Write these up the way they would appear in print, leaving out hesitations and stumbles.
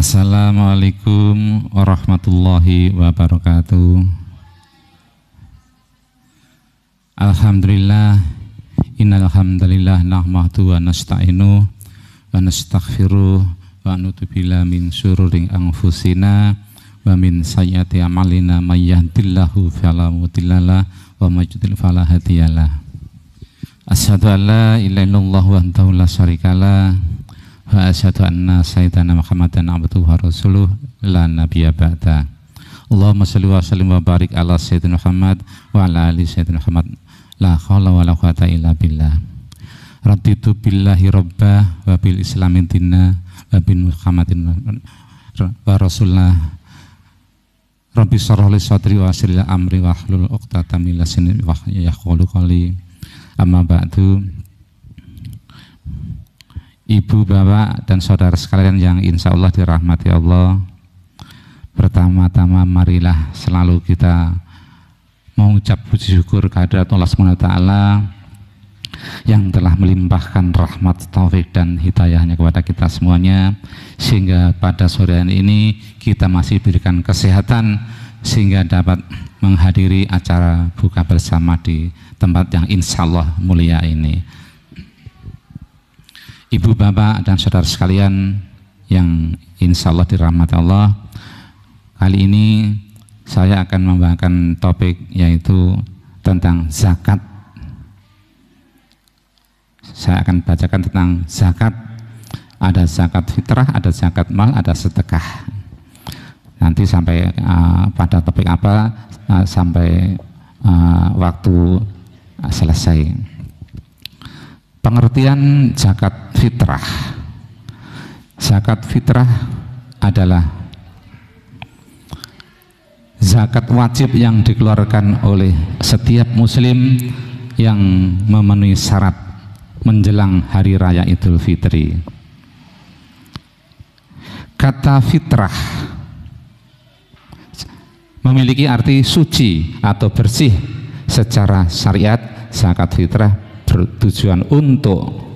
Assalamualaikum warahmatullahi wabarakatuh. Alhamdulillah, innal hamdalillah nahmaduhu wa nasta'inu wa nastaghfiruh wa na'udzu billahi min syururi anfusina wa min sayyiati a'malina may yahdihillahu fala mudhillalah wa may yudhlil fala hadiyalah. Asyhadu an la ilaha illallah wahdahu la syarikalah wa asyhadu anna sayyidana Muhammadan abduhu wa rasuluh la nabiyya ba'da. Allahumma shalli wa sallim wa barik ala sayyidina Muhammad wa ala ali sayyidina Muhammad. La haula wa la quwwata illa billah. Raditu billahi rabbah wa bil islami dinna wa bin Muhammadin wa rasulullah. Rabbi shrah li sadri wa yassir li amri wa hlul 'uqdatam min lisani yafqahu qawli. Amma ba'du. Ibu, bapak, dan saudara sekalian yang insya Allah dirahmati Allah, pertama-tama marilah selalu kita mengucap puji syukur kehadirat Allah SWT yang telah melimpahkan rahmat, taufik, dan hidayahnya kepada kita semuanya, sehingga pada sore hari ini kita masih diberikan kesehatan sehingga dapat menghadiri acara buka bersama di tempat yang insya Allah mulia ini. Ibu, bapak, dan saudara sekalian yang insya Allah dirahmati Allah, kali ini saya akan membawakan topik yaitu tentang zakat. Saya akan bacakan tentang zakat. Ada zakat fitrah, ada zakat mal, ada sedekah. Nanti sampai pada topik apa sampai waktu selesai. Pengertian zakat fitrah. Zakat fitrah adalah zakat wajib yang dikeluarkan oleh setiap muslim yang memenuhi syarat menjelang hari raya Idul Fitri. Kata fitrah memiliki arti suci atau bersih secara syariat. Zakat fitrah bertujuan untuk,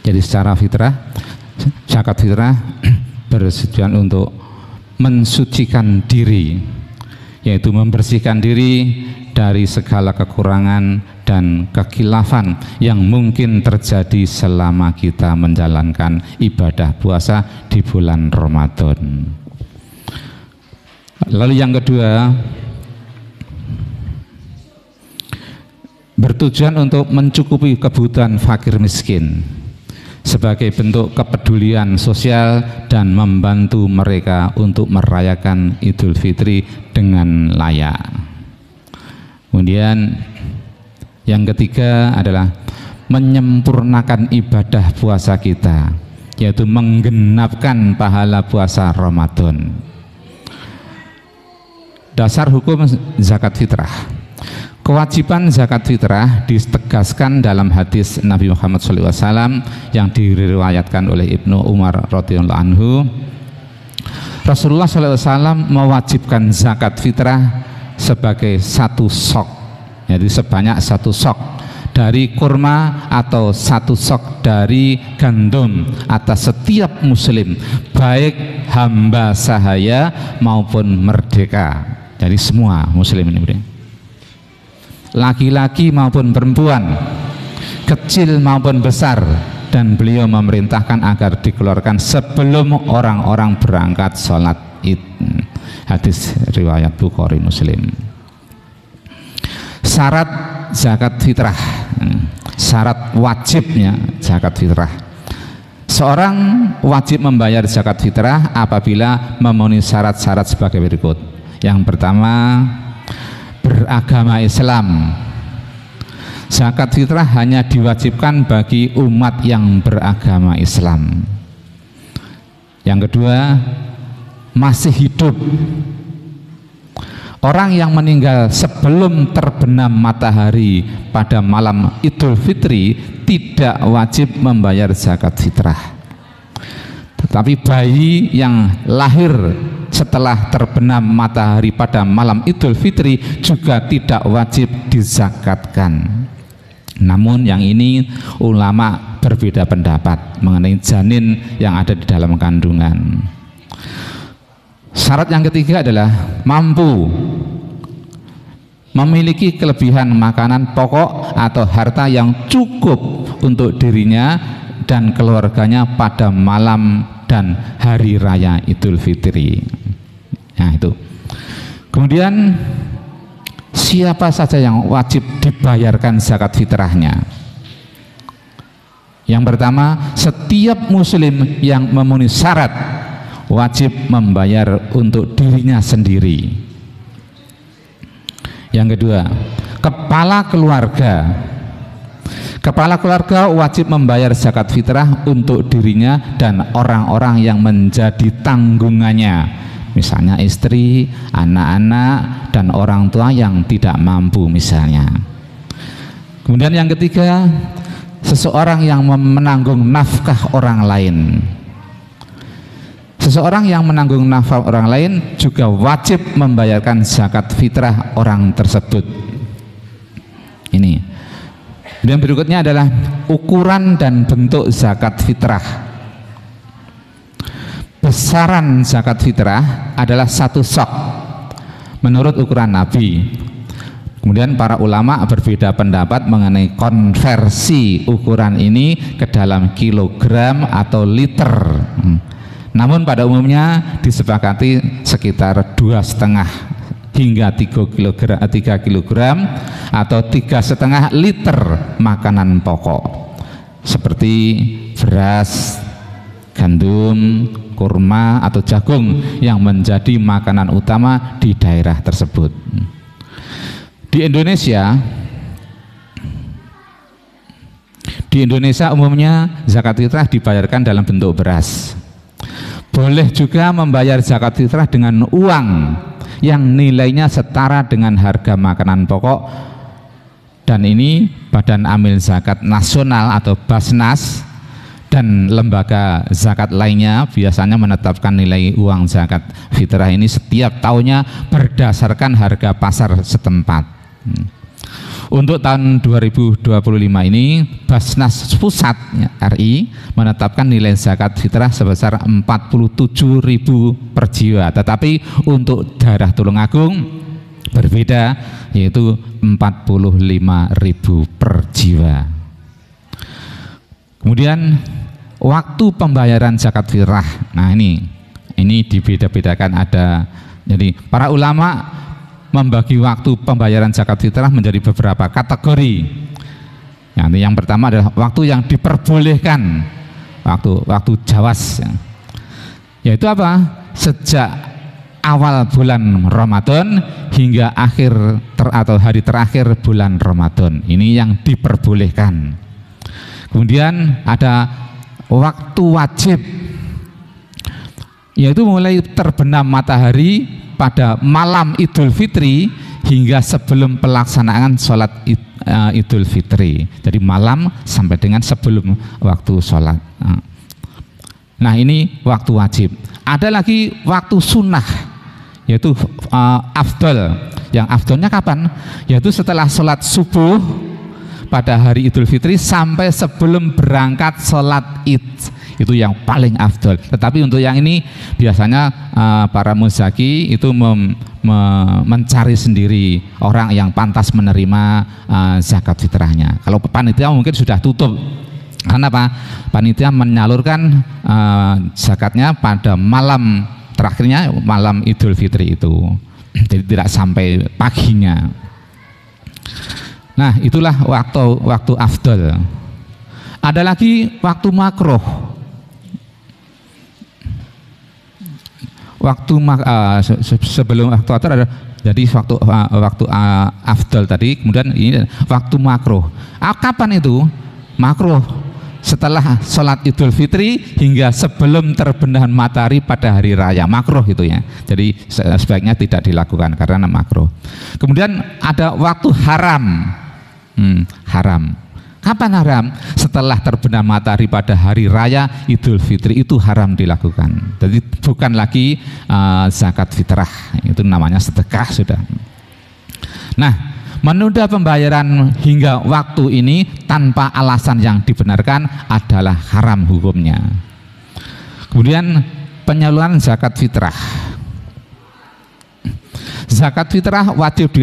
jadi secara fitrah, zakat fitrah bertujuan untuk mensucikan diri, yaitu membersihkan diri dari segala kekurangan dan kekhilafan yang mungkin terjadi selama kita menjalankan ibadah puasa di bulan Ramadan. Lalu yang kedua, bertujuan untuk mencukupi kebutuhan fakir miskin sebagai bentuk kepedulian sosial dan membantu mereka untuk merayakan Idul Fitri dengan layak. Kemudian yang ketiga adalah menyempurnakan ibadah puasa kita, yaitu menggenapkan pahala puasa Ramadan. Dasar hukum zakat fitrah. Kewajiban zakat fitrah ditegaskan dalam hadis Nabi Muhammad SAW yang diriwayatkan oleh Ibnu Umar radhiyallahu anhu. Rasulullah SAW mewajibkan zakat fitrah sebagai satu sok, jadi sebanyak satu sok dari kurma atau satu sok dari gandum atas setiap muslim, baik hamba sahaya maupun merdeka. Jadi semua muslim ini, laki-laki maupun perempuan, kecil maupun besar, dan beliau memerintahkan agar dikeluarkan sebelum orang-orang berangkat sholat Id. Hadis riwayat Bukhari Muslim. Syarat zakat fitrah, syarat wajibnya zakat fitrah. Seorang wajib membayar zakat fitrah apabila memenuhi syarat-syarat sebagai berikut. Yang pertama, beragama Islam. Zakat fitrah hanya diwajibkan bagi umat yang beragama Islam. Yang kedua, masih hidup. Orang yang meninggal sebelum terbenam matahari pada malam Idul Fitri tidak wajib membayar zakat fitrah. Tetapi bayi yang lahir setelah terbenam matahari pada malam Idul Fitri juga tidak wajib dizakatkan. Namun yang ini ulama berbeda pendapat mengenai janin yang ada di dalam kandungan. Syarat yang ketiga adalah mampu memiliki kelebihan makanan pokok atau harta yang cukup untuk dirinya dan keluarganya pada malam dan hari raya Idul Fitri. Nah itu. Kemudian siapa saja yang wajib dibayarkan zakat fitrahnya? Yang pertama, setiap muslim yang memenuhi syarat wajib membayar untuk dirinya sendiri. Yang kedua, kepala keluarga wajib membayar zakat fitrah untuk dirinya dan orang-orang yang menjadi tanggungannya, misalnya istri, anak-anak, dan orang tua yang tidak mampu misalnya. Kemudian yang ketiga, seseorang yang menanggung nafkah orang lain. Seseorang yang menanggung nafkah orang lain juga wajib membayarkan zakat fitrah orang tersebut. Ini. Dan berikutnya adalah ukuran dan bentuk zakat fitrah. Besaran zakat fitrah adalah 1 sok menurut ukuran Nabi. Kemudian para ulama berbeda pendapat mengenai konversi ukuran ini ke dalam kilogram atau liter. Namun pada umumnya disepakati sekitar 2,5 hingga 3 kilogram atau 3,5 liter makanan pokok seperti beras, gandum, kurma atau jagung yang menjadi makanan utama di daerah tersebut. Di Indonesia umumnya zakat fitrah dibayarkan dalam bentuk beras. Boleh juga membayar zakat fitrah dengan uang yang nilainya setara dengan harga makanan pokok, dan ini Badan Amil Zakat Nasional atau Basnas dan lembaga zakat lainnya biasanya menetapkan nilai uang zakat fitrah ini setiap tahunnya berdasarkan harga pasar setempat. Untuk tahun 2025 ini Basnas Pusat RI menetapkan nilai zakat fitrah sebesar 47.000 per jiwa, tetapi untuk daerah Tulungagung berbeda, yaitu 45.000 per jiwa. Kemudian waktu pembayaran zakat fitrah, nah ini dibeda-bedakan ada. Jadi para ulama membagi waktu pembayaran zakat fitrah menjadi beberapa kategori. Yang pertama adalah waktu yang diperbolehkan, waktu jawas, yaitu apa? Sejak awal bulan Ramadan hingga akhir atau hari terakhir bulan Ramadan. Ini yang diperbolehkan. Kemudian ada waktu wajib, yaitu mulai terbenam matahari pada malam Idul Fitri hingga sebelum pelaksanaan sholat Idul Fitri. Jadi malam sampai dengan sebelum waktu sholat. Nah ini waktu wajib. Ada lagi waktu sunnah, yaitu afdol. Yang afdolnya kapan? Yaitu setelah sholat subuh pada hari Idul Fitri sampai sebelum berangkat sholat Id. Itu yang paling afdol. Tetapi untuk yang ini biasanya para muzaki itu mencari sendiri orang yang pantas menerima zakat fitrahnya. Kalau panitia mungkin sudah tutup. Karena apa? Panitia menyalurkan zakatnya pada malam terakhirnya, malam Idul Fitri itu. Jadi tidak sampai paginya. Nah, itulah waktu afdol. Ada lagi waktu makruh. Sebelum waktu afdol ada, jadi waktu afdol tadi, kemudian ini waktu makruh. Kapan itu makruh? Setelah sholat Idul Fitri hingga sebelum terbenam matahari pada hari raya, makruh itu ya. Jadi sebaiknya tidak dilakukan karena makruh. Kemudian ada waktu haram. Haram. Kapan haram? Setelah terbenam matahari pada hari raya Idul Fitri, itu haram dilakukan. Jadi bukan lagi zakat fitrah, itu namanya sedekah sudah. Nah, Menunda pembayaran hingga waktu ini tanpa alasan yang dibenarkan adalah haram hukumnya. Kemudian penyaluran zakat fitrah. Zakat fitrah wajib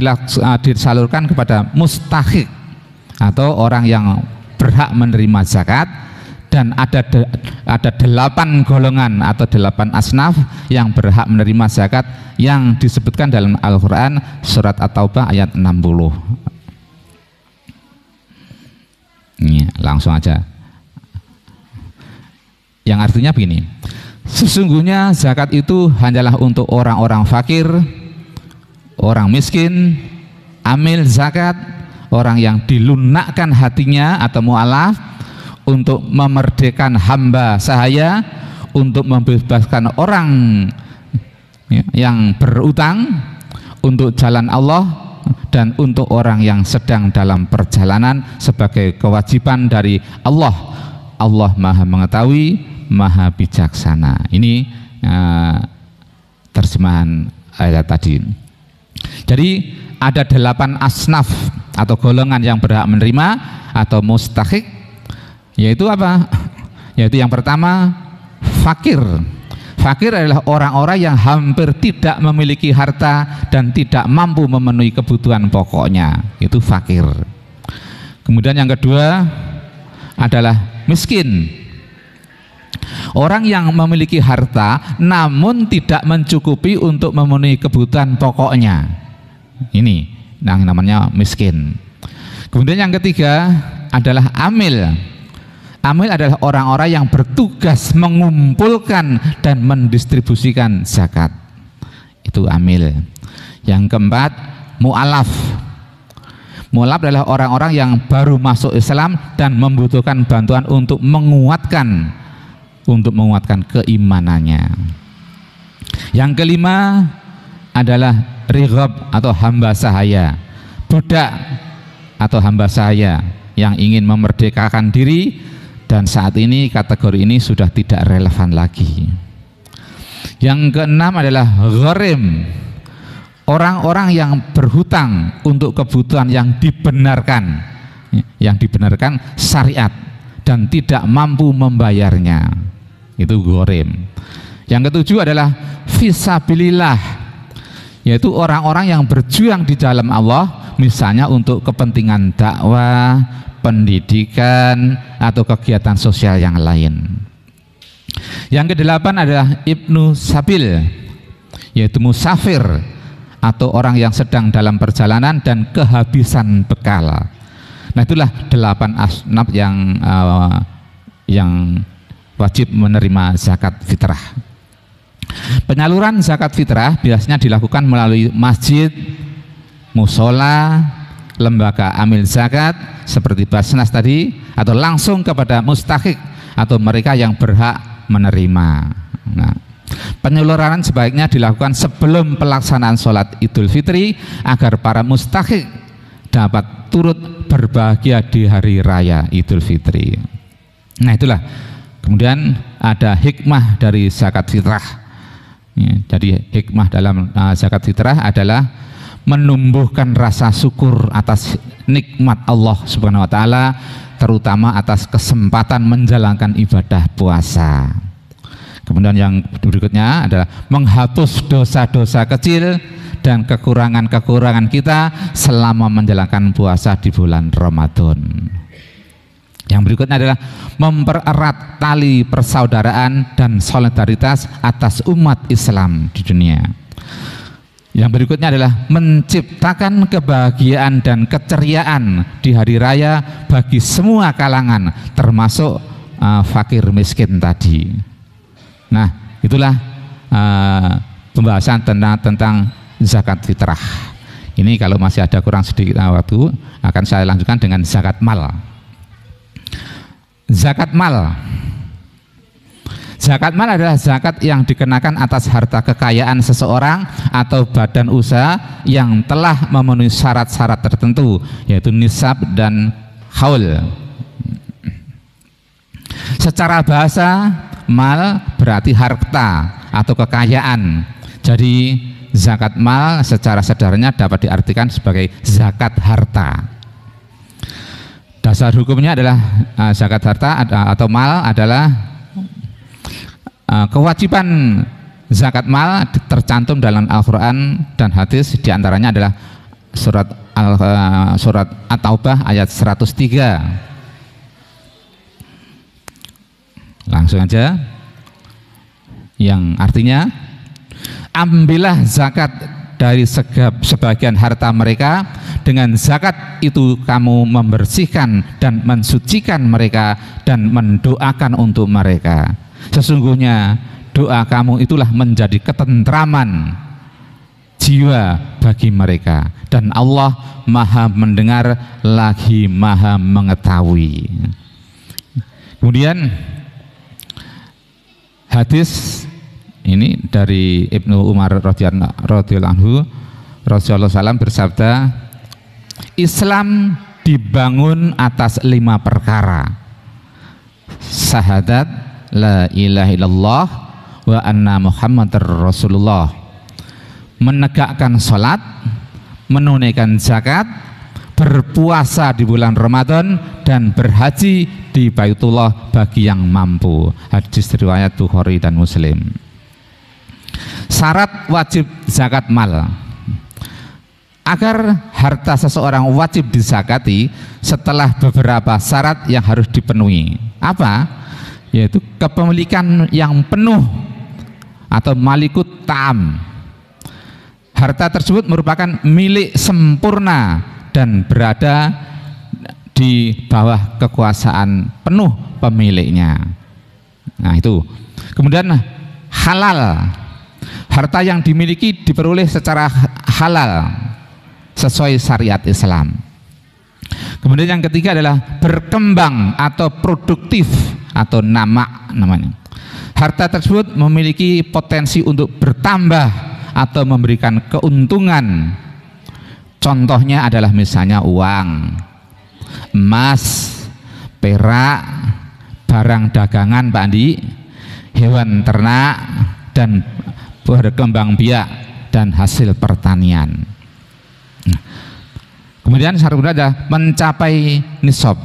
disalurkan kepada mustahiq atau orang yang berhak menerima zakat, dan ada 8 golongan atau 8 asnaf yang berhak menerima zakat yang disebutkan dalam Al-Quran surat At-Taubah ayat 60. Ini langsung aja, yang artinya begini: sesungguhnya zakat itu hanyalah untuk orang-orang fakir, orang miskin, amil zakat, orang yang dilunakkan hatinya atau mu'alaf, untuk memerdekakan hamba sahaya, untuk membebaskan orang yang berutang untuk jalan Allah, dan untuk orang yang sedang dalam perjalanan sebagai kewajiban dari Allah. Allah Maha Mengetahui, Maha Bijaksana. Ini terjemahan ayat tadi. Jadi ada 8 asnaf atau golongan yang berhak menerima atau mustahiq, yaitu apa? Yaitu yang pertama, fakir. Fakir adalah orang-orang yang hampir tidak memiliki harta dan tidak mampu memenuhi kebutuhan pokoknya, itu fakir. Kemudian yang kedua adalah miskin. Orang yang memiliki harta namun tidak mencukupi untuk memenuhi kebutuhan pokoknya, ini yang namanya miskin. Kemudian yang ketiga adalah amil. Amil adalah orang-orang yang bertugas mengumpulkan dan mendistribusikan zakat, itu amil. Yang keempat, mu'alaf. Mu'alaf adalah orang-orang yang baru masuk Islam dan membutuhkan bantuan untuk menguatkan keimanannya. Yang kelima adalah righab atau hamba sahaya, budak atau hamba sahaya yang ingin memerdekakan diri, dan saat ini kategori ini sudah tidak relevan lagi. Yang keenam adalah gharim, orang-orang yang berhutang untuk kebutuhan yang dibenarkan syariat dan tidak mampu membayarnya, itu gharim. Yang ketujuh adalah fisabilillah, yaitu orang-orang yang berjuang di dalam Allah, misalnya untuk kepentingan dakwah, pendidikan, atau kegiatan sosial yang lain. Yang kedelapan adalah ibnu sabil, yaitu musafir atau orang yang sedang dalam perjalanan dan kehabisan bekal. Nah, itulah 8 asnaf yang wajib menerima zakat fitrah. Penyaluran zakat fitrah biasanya dilakukan melalui masjid, musola, lembaga amil zakat seperti Basnas tadi, atau langsung kepada mustahiq atau mereka yang berhak menerima. Nah, penyaluran sebaiknya dilakukan sebelum pelaksanaan sholat Idul Fitri agar para mustahiq dapat turut berbahagia di hari raya Idul Fitri. Nah, itulah kemudian ada hikmah dari zakat fitrah. Jadi hikmah dalam zakat fitrah adalah menumbuhkan rasa syukur atas nikmat Allah Subhanahu wa taala, terutama atas kesempatan menjalankan ibadah puasa. Kemudian yang berikutnya adalah menghapus dosa-dosa kecil dan kekurangan-kekurangan kita selama menjalankan puasa di bulan Ramadan. Yang berikutnya adalah mempererat tali persaudaraan dan solidaritas atas umat Islam di dunia. Yang berikutnya adalah menciptakan kebahagiaan dan keceriaan di hari raya bagi semua kalangan, termasuk fakir miskin tadi. Nah, itulah pembahasan tentang zakat fitrah. Ini kalau masih ada kurang sedikit waktu, akan saya lanjutkan dengan zakat mal. Zakat mal. Zakat mal adalah zakat yang dikenakan atas harta kekayaan seseorang atau badan usaha yang telah memenuhi syarat-syarat tertentu, yaitu nisab dan haul. Secara bahasa, mal berarti harta atau kekayaan. Jadi zakat mal secara sederhananya dapat diartikan sebagai zakat harta. Dasar hukumnya adalah zakat harta atau mal adalah kewajiban zakat mal tercantum dalam Al-Quran dan hadis, diantaranya adalah surat At-Taubah ayat 103. Langsung aja, yang artinya ambillah zakat dari sebagian harta mereka, dengan zakat itu kamu membersihkan dan mensucikan mereka dan mendoakan untuk mereka. Sesungguhnya doa kamu itulah menjadi ketentraman jiwa bagi mereka, dan Allah Maha mendengar lagi Maha mengetahui. Kemudian hadis ini dari Ibnu Umar radhiyallahu anhu, Rasulullah SAW bersabda, Islam dibangun atas 5 perkara: syahadat la ilaha illallah wa anna Muhammadar Rasulullah, menegakkan sholat, menunaikan zakat, berpuasa di bulan Ramadan, dan berhaji di Baitullah bagi yang mampu. Hadis riwayat Bukhari dan Muslim. Syarat wajib zakat mal. Agar harta seseorang wajib dizakati, setelah beberapa syarat yang harus dipenuhi. Apa? Yaitu kepemilikan yang penuh atau malikut tam. Harta tersebut merupakan milik sempurna dan berada di bawah kekuasaan penuh pemiliknya. Nah itu. Kemudian halal, harta yang dimiliki diperoleh secara halal sesuai syariat Islam. Kemudian yang ketiga adalah berkembang atau produktif atau namanya. Harta tersebut memiliki potensi untuk bertambah atau memberikan keuntungan. Contohnya adalah misalnya uang, emas, perak, barang dagangan Pak Andi, hewan ternak, dan berkembang biak dan hasil pertanian. Kemudian syarat kedua adalah mencapai nisab.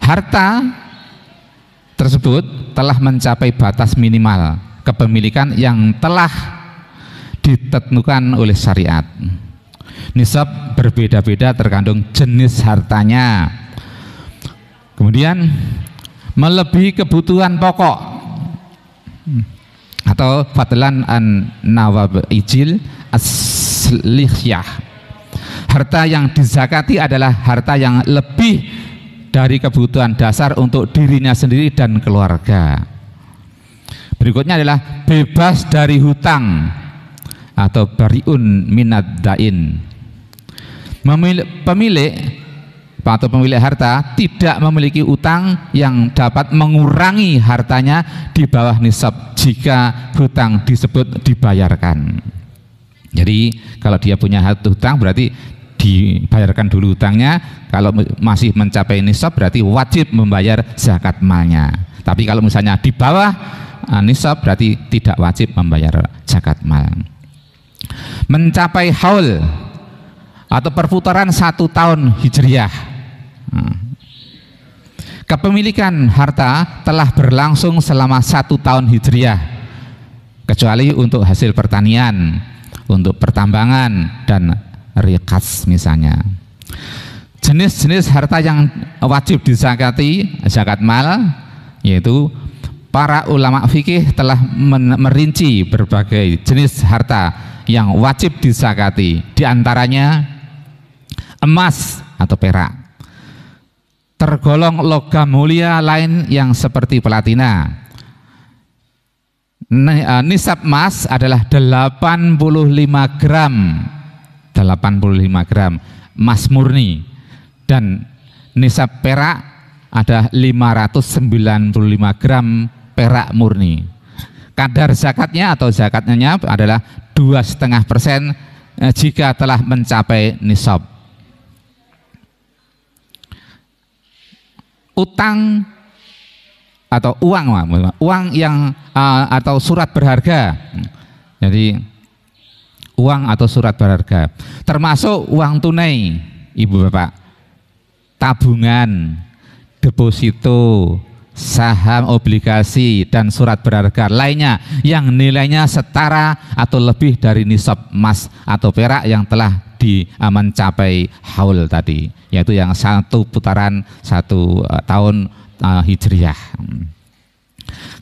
Harta tersebut telah mencapai batas minimal kepemilikan yang telah ditentukan oleh syariat. Nisab berbeda-beda tergantung jenis hartanya. Kemudian melebihi kebutuhan pokok atau fadlan an nawabijil aslihiyah. Harta yang dizakati adalah harta yang lebih dari kebutuhan dasar untuk dirinya sendiri dan keluarga. Berikutnya adalah bebas dari hutang atau bariun minad dain. Pemilik harta tidak memiliki utang yang dapat mengurangi hartanya di bawah nisab jika hutang disebut dibayarkan. Jadi kalau dia punya hutang berarti dibayarkan dulu hutangnya. Kalau masih mencapai nisab berarti wajib membayar zakat malnya. Tapi kalau misalnya di bawah nisab berarti tidak wajib membayar zakat mal. Mencapai haul atau perputaran 1 tahun hijriah. Kepemilikan harta telah berlangsung selama 1 tahun hijriah, kecuali untuk hasil pertanian, untuk pertambangan dan riqas misalnya. Jenis-jenis harta yang wajib dizakati zakat mal, yaitu para ulama fikih telah merinci berbagai jenis harta yang wajib dizakati. Di antaranya emas atau perak, tergolong logam mulia lain yang seperti platina. Nisab emas adalah 85 gram emas murni, dan nisab perak ada 595 gram perak murni. Kadar zakatnya atau zakatnya adalah 2,5% jika telah mencapai nisab. Utang atau uang yang atau surat berharga. Jadi uang atau surat berharga, termasuk uang tunai, Ibu Bapak, tabungan, deposito, saham, obligasi, dan surat berharga lainnya yang nilainya setara atau lebih dari nisab emas atau perak yang telah mencapai haul tadi, yaitu yang 1 putaran 1 tahun hijriyah.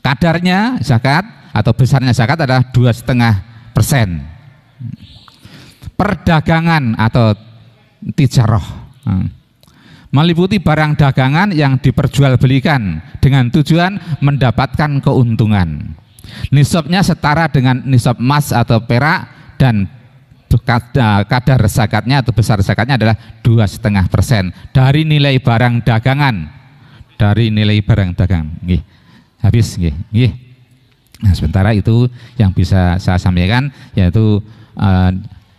Kadarnya zakat atau besarnya zakat adalah 2,5%. Perdagangan atau tijarah meliputi barang dagangan yang diperjualbelikan dengan tujuan mendapatkan keuntungan. Nisabnya setara dengan nisab emas atau perak dan kadar zakatnya atau besar zakatnya adalah 2,5% dari nilai barang dagangan. Dari nilai barang dagangan. Nggih. Habis nggih. Nggih. Nah, sementara itu yang bisa saya sampaikan yaitu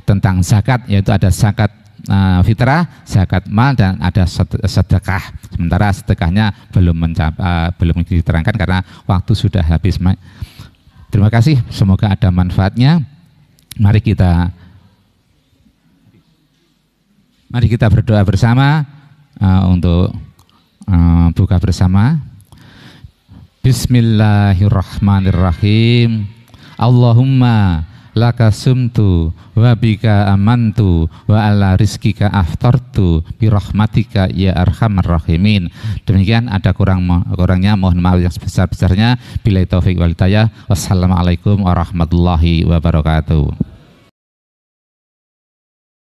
tentang zakat, yaitu ada zakat fitrah, zakat mal, dan ada sedekah. Sementara sedekahnya belum diterangkan karena waktu sudah habis. Terima kasih, semoga ada manfaatnya. Mari kita berdoa bersama untuk buka bersama. Bismillahirrahmanirrahim. Allahumma laka sumtu wa bika amantu wa ala rizkika aftartu birahmatika ya arhamar rahimin. Demikian, ada kurangnya mohon maaf yang sebesar-besarnya. Billahi taufik wal hidayah. Wassalamualaikum warahmatullahi wabarakatuh.